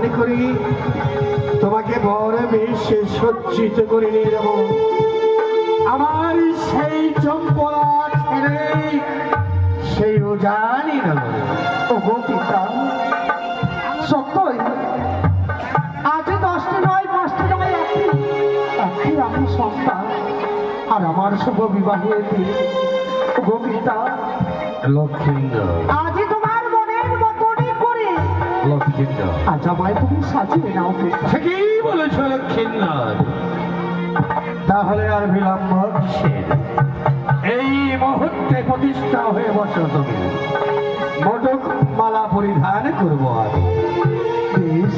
পরিধান করি, তোমাকে বড় বেশে সজ্জিত করে নিয়ে যাব আমার সেই চম্পলা ছেড়ে সেই জানি না। ও গো পিতা, সত্যই আজ 10টি নয় 5টি নয় একটি আমি সন্তান, আর আমার শুভ বিবাহের দিন। ও গো পিতা, লক্ষ্মীন্দর আজ তোমার মনের মতনই করে লক্ষ্মীন্দর আজ আমায় তুমি সাজিয়ে নাও পিতা। ঠিকই বলেছ লক্ষ্মীন্দর। তাহলে আর বিলম্ব কিসের? এই মুহূর্তে প্রতিষ্ঠা হয়ে বসো তুমি, মোটক মালা পরিধান করবো আমি। বেশ,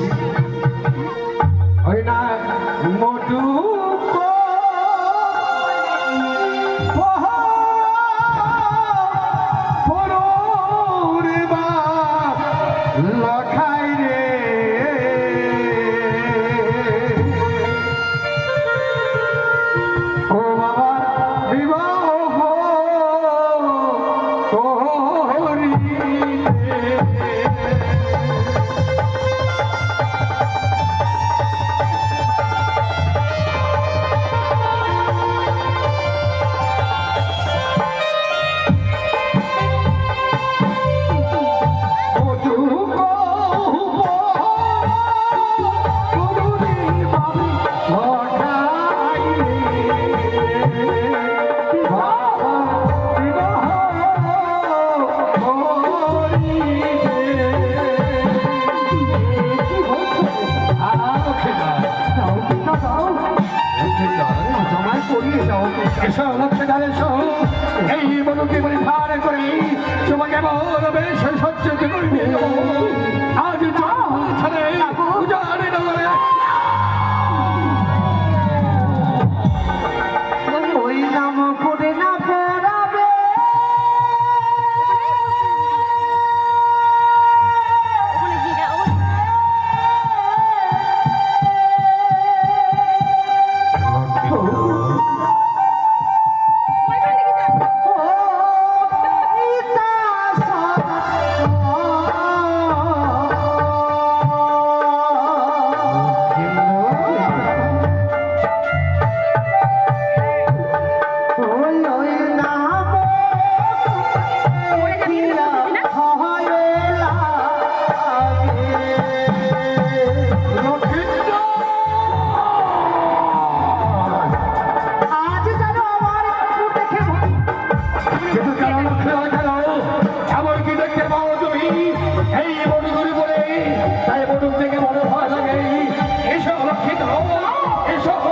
ওই না মোটু লখাই রে ও বাবা বিবাহ এই মনুকে পরিধান করে তোমাকে বড় বেশ সজ্জিত করবে। আজ ছেড়ে উজাড়ে নগরে ওই নাম করে না পড়াবে এমনকি দেখতে পাও তুমি এই বনুগুলি বলে, তাই বনু থেকে বড় ভয় লাগে। এসব লক্ষিত এসব